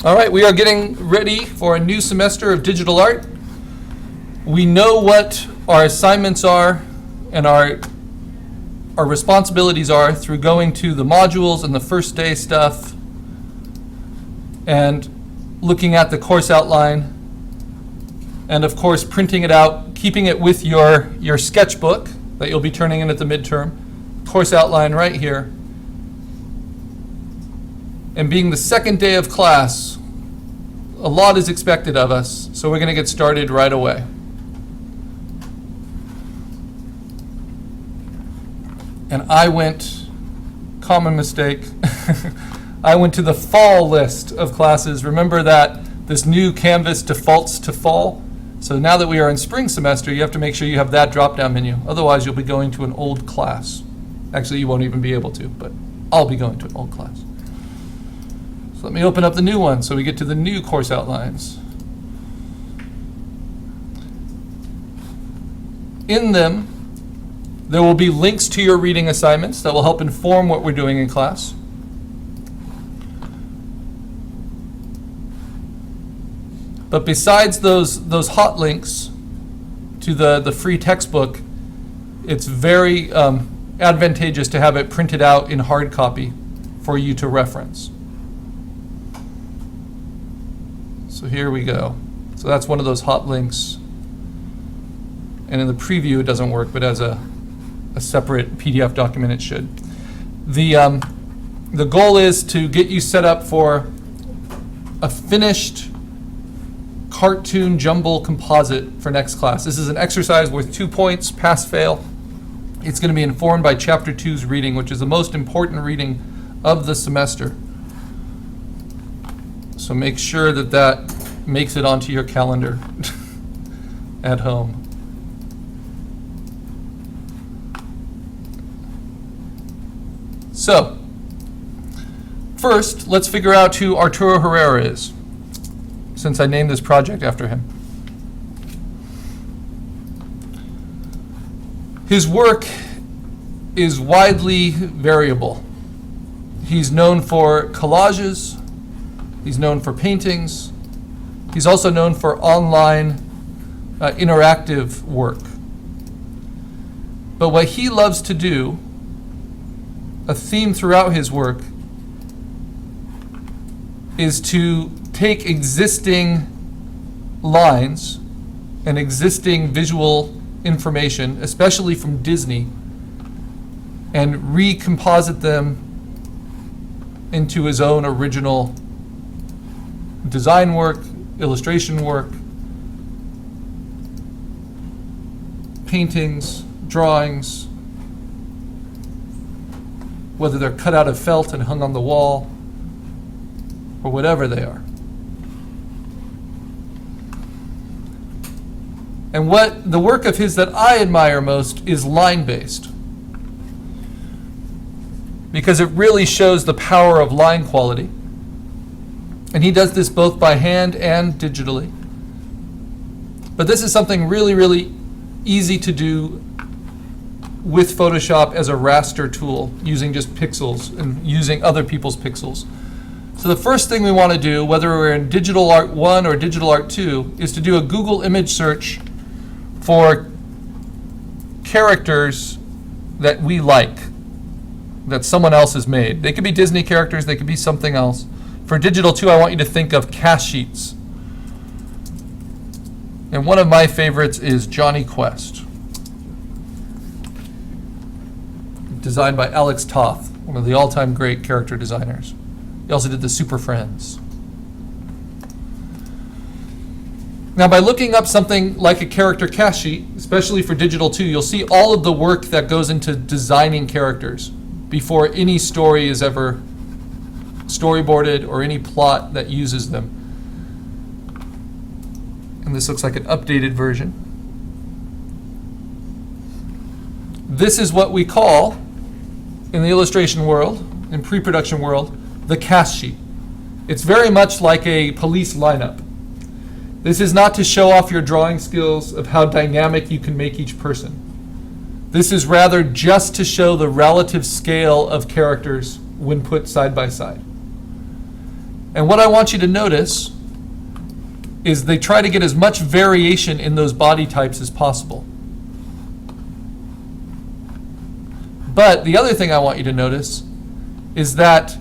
All right, we are getting ready for a new semester of digital art. We know what our assignments are and our responsibilities are through going to the modules and the first day stuff and looking at the course outline and of course printing it out, keeping it with your sketchbook that you'll be turning in at the midterm, course outline right here. And being the second day of class, a lot is expected of us, so we're going to get started right away. And I went, common mistake, I went to the fall list of classes. Remember that this new Canvas defaults to fall? So now that we are in spring semester, you have to make sure you have that drop-down menu. Otherwise, you'll be going to an old class. Actually, you won't even be able to, but I'll be going to an old class. So let me open up the new one so we get to the new course outlines. In them, there will be links to your reading assignments that will help inform what we're doing in class. But besides those hot links to the free textbook, it's very advantageous to have it printed out in hard copy for you to reference. So here we go. So that's one of those hot links. And in the preview it doesn't work, but as a separate PDF document it should. The goal is to get you set up for a finished cartoon jumble composite for next class. This is an exercise worth 2 points, pass fail. It's going to be informed by Chapter 2's reading, which is the most important reading of the semester. So make sure that makes it onto your calendar at home. So, first, let's figure out who Arturo Herrera is, since I named this project after him. His work is widely variable. He's known for collages, he's known for paintings, he's also known for online interactive work. But what he loves to do, a theme throughout his work, is to take existing lines and existing visual information, especially from Disney, and recomposite them into his own original design work, illustration work, paintings, drawings, whether they're cut out of felt and hung on the wall, or whatever they are. And what the work of his that I admire most is line-based, because it really shows the power of line quality. And he does this both by hand and digitally. But this is something really, really easy to do with Photoshop as a raster tool, using just pixels and using other people's pixels. So the first thing we want to do, whether we're in Digital Art 1 or Digital Art 2, is to do a Google image search for characters that we like, that someone else has made. They could be Disney characters, they could be something else. For Digital 2, I want you to think of cast sheets. And one of my favorites is Johnny Quest, designed by Alex Toth, one of the all-time great character designers. He also did the Super Friends. Now, by looking up something like a character cast sheet, especially for Digital 2, you'll see all of the work that goes into designing characters before any story is ever storyboarded or any plot that uses them. And this looks like an updated version. This is what we call, in the illustration world, in pre-production world, the cast sheet. It's very much like a police lineup. This is not to show off your drawing skills of how dynamic you can make each person. This is rather just to show the relative scale of characters when put side by side. And what I want you to notice is they try to get as much variation in those body types as possible. But the other thing I want you to notice is that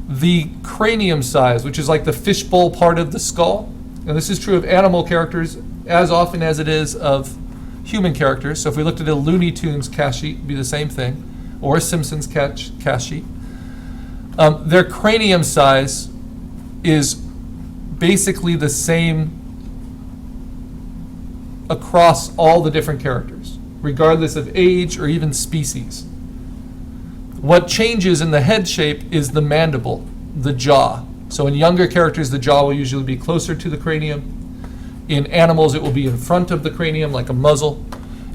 the cranium size, which is like the fishbowl part of the skull, and this is true of animal characters as often as it is of human characters. So if we looked at a Looney Tunes cast sheet, it'd be the same thing, or a Simpsons cast sheet. Their cranium size is basically the same across all the different characters, regardless of age or even species. What changes in the head shape is the mandible, the jaw. So in younger characters, the jaw will usually be closer to the cranium. In animals, it will be in front of the cranium, like a muzzle.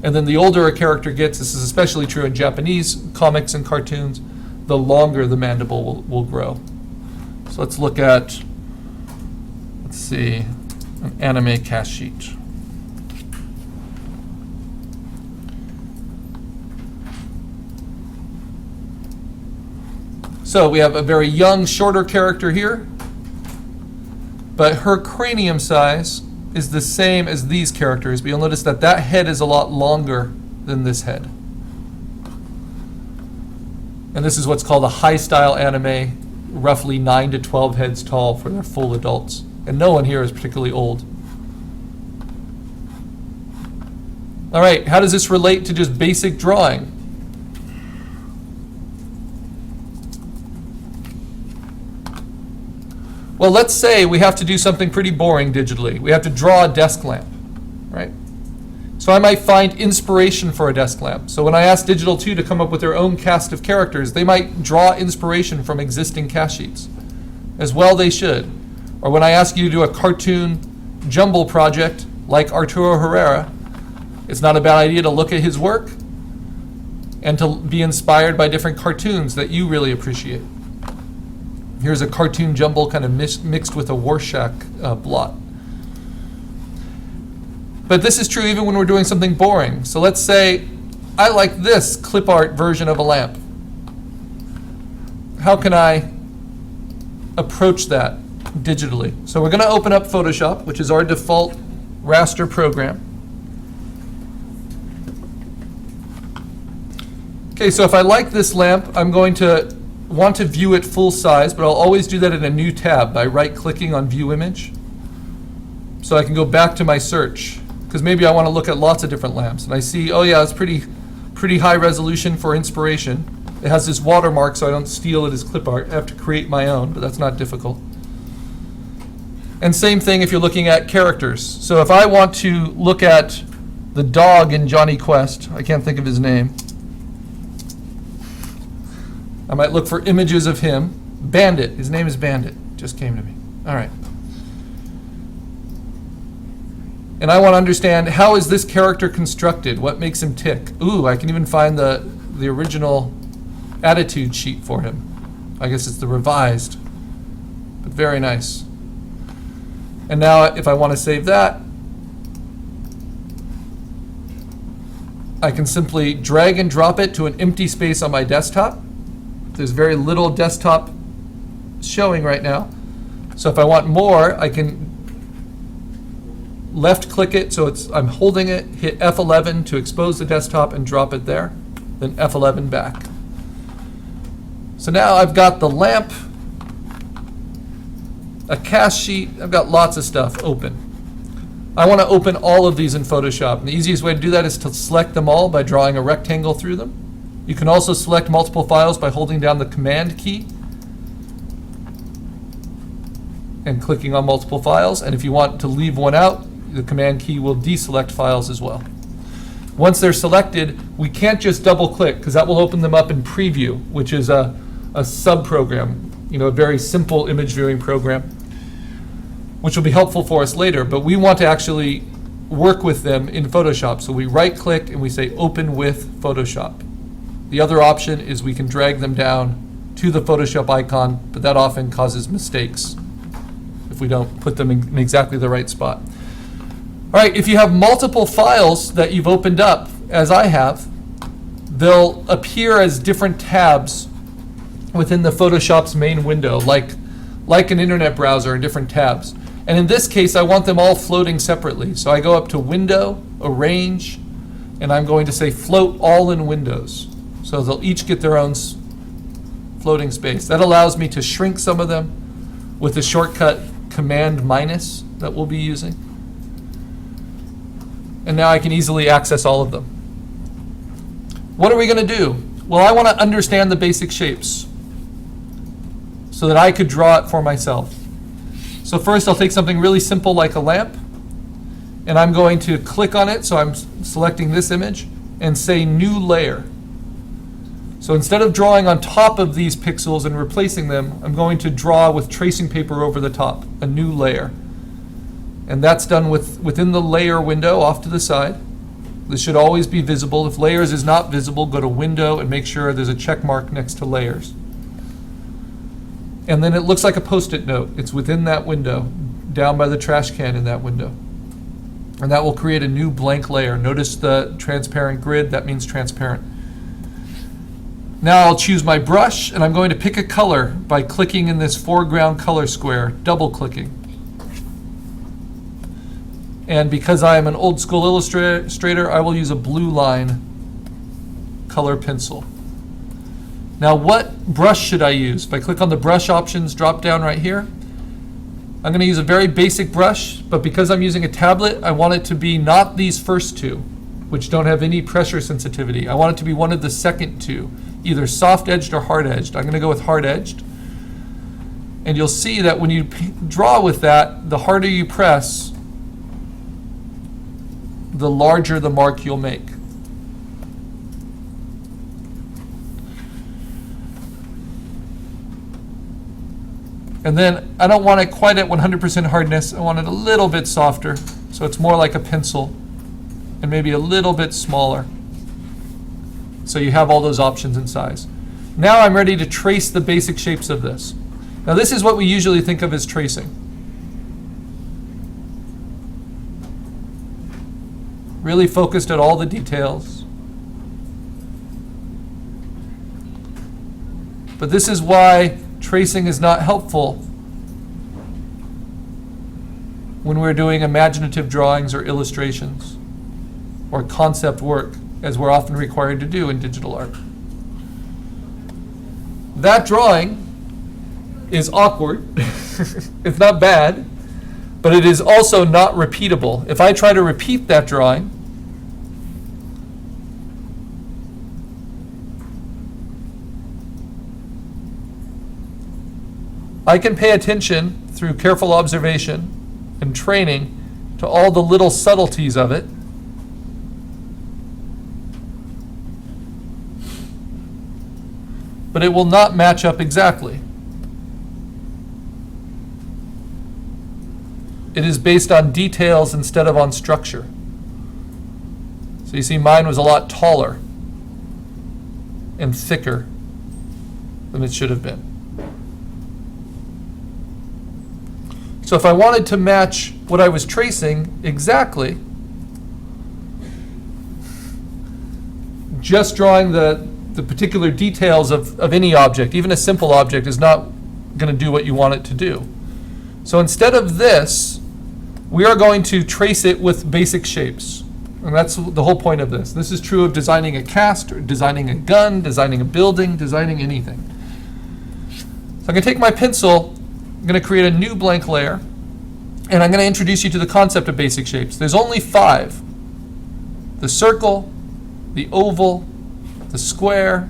And then the older a character gets, this is especially true in Japanese comics and cartoons, the longer the mandible will grow. So let's look at, let's see, an anime cast sheet. So we have a very young, shorter character here, but her cranium size is the same as these characters, but you'll notice that that head is a lot longer than this head. And this is what's called a high-style anime, roughly 9 to 12 heads tall for their full adults. And no one here is particularly old. All right, how does this relate to just basic drawing? Well, let's say we have to do something pretty boring digitally. We have to draw a desk lamp, right? So I might find inspiration for a desk lamp. So when I ask Digital 2 to come up with their own cast of characters, they might draw inspiration from existing cast sheets. As well they should. Or when I ask you to do a cartoon jumble project like Arturo Herrera, it's not a bad idea to look at his work and to be inspired by different cartoons that you really appreciate. Here's a cartoon jumble kind of mixed with a Rorschach blot. But this is true even when we're doing something boring. So let's say I like this clip art version of a lamp. How can I approach that digitally? So we're going to open up Photoshop, which is our default raster program. Okay, so if I like this lamp, I'm going to want to view it full size, but I'll always do that in a new tab by right-clicking on View Image. So I can go back to my search, because maybe I want to look at lots of different lamps. And I see, oh yeah, it's pretty high resolution for inspiration. It has this watermark so I don't steal it as clip art. I have to create my own, but that's not difficult. And same thing if you're looking at characters. So if I want to look at the dog in Johnny Quest, I can't think of his name, I might look for images of him. Bandit, his name is Bandit, just came to me. All right. And I want to understand, how is this character constructed? What makes him tick? Ooh, I can even find the original attitude sheet for him. I guess it's the revised, but very nice. And now if I want to save that, I can simply drag and drop it to an empty space on my desktop. There's very little desktop showing right now. So if I want more, I can left click it, so I'm holding it, hit F11 to expose the desktop and drop it there, then F11 back. So now I've got the lamp, a cast sheet, I've got lots of stuff open. I want to open all of these in Photoshop, and the easiest way to do that is to select them all by drawing a rectangle through them. You can also select multiple files by holding down the Command key and clicking on multiple files. And if you want to leave one out, the Command key will deselect files as well. Once they're selected, we can't just double click, because that will open them up in Preview, which is a sub-program, a very simple image viewing program, which will be helpful for us later. But we want to actually work with them in Photoshop. So we right-click and we say Open with Photoshop. The other option is we can drag them down to the Photoshop icon, but that often causes mistakes if we don't put them in exactly the right spot. All right, if you have multiple files that you've opened up, as I have, they'll appear as different tabs within the Photoshop's main window, like like an internet browser in different tabs. And in this case, I want them all floating separately. So I go up to Window, Arrange, and I'm going to say Float All in Windows. So they'll each get their own floating space. That allows me to shrink some of them with the shortcut Command minus that we'll be using. And now I can easily access all of them. What are we going to do? Well, I want to understand the basic shapes so that I could draw it for myself. So first I'll take something really simple like a lamp, and I'm going to click on it, so I'm selecting this image, and say New Layer. So instead of drawing on top of these pixels and replacing them, I'm going to draw with tracing paper over the top, a new layer. And that's done within the layer window off to the side. This should always be visible. If layers is not visible, go to Window and make sure there's a check mark next to layers. And then it looks like a Post-it note. It's within that window, down by the trash can in that window. And that will create a new blank layer. Notice the transparent grid, that means transparent. Now I'll choose my brush, and I'm going to pick a color by clicking in this foreground color square, double-clicking. And because I am an old school illustrator, I will use a blue line color pencil. Now what brush should I use? If I click on the brush options drop down right here, I'm going to use a very basic brush, but because I'm using a tablet, I want it to be not these first two, which don't have any pressure sensitivity. I want it to be one of the second two, either soft-edged or hard-edged. I'm going to go with hard-edged. And you'll see that when you draw with that, the harder you press, the larger the mark you'll make. And then I don't want it quite at 100% hardness. I want it a little bit softer, so it's more like a pencil, and maybe a little bit smaller. So you have all those options in size. Now I'm ready to trace the basic shapes of this. Now this is what we usually think of as tracing. Really focused at all the details. But this is why tracing is not helpful when we're doing imaginative drawings or illustrations or concept work, as we're often required to do in digital art. That drawing is awkward. It's not bad, but it is also not repeatable. If I try to repeat that drawing, I can pay attention through careful observation and training to all the little subtleties of it. But it will not match up exactly. It is based on details instead of on structure. So you see mine was a lot taller and thicker than it should have been. So if I wanted to match what I was tracing exactly, just drawing the particular details of any object, even a simple object, is not going to do what you want it to do. So instead of this, we are going to trace it with basic shapes. And that's the whole point of this. This is true of designing a cast, or designing a gun, designing a building, designing anything. So I'm going to take my pencil, I'm going to create a new blank layer, and I'm going to introduce you to the concept of basic shapes. There's only 5. The circle, the oval, the square,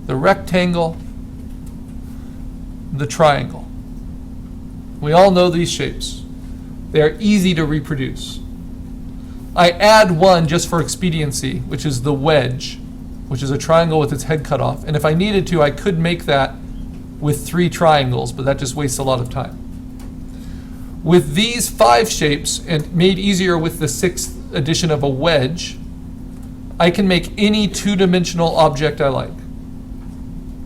the rectangle, the triangle. We all know these shapes. They are easy to reproduce. I add one just for expediency, which is the wedge, which is a triangle with its head cut off. And if I needed to, I could make that with 3 triangles, but that just wastes a lot of time. With these 5 shapes, and made easier with the 6th addition of a wedge, I can make any 2-dimensional object I like,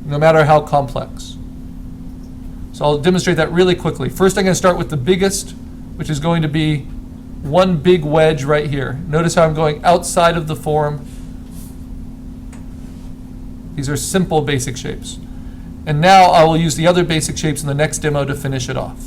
no matter how complex. So I'll demonstrate that really quickly. First, I'm going to start with the biggest, which is going to be one big wedge right here. Notice how I'm going outside of the form. These are simple basic shapes. And now I will use the other basic shapes in the next demo to finish it off.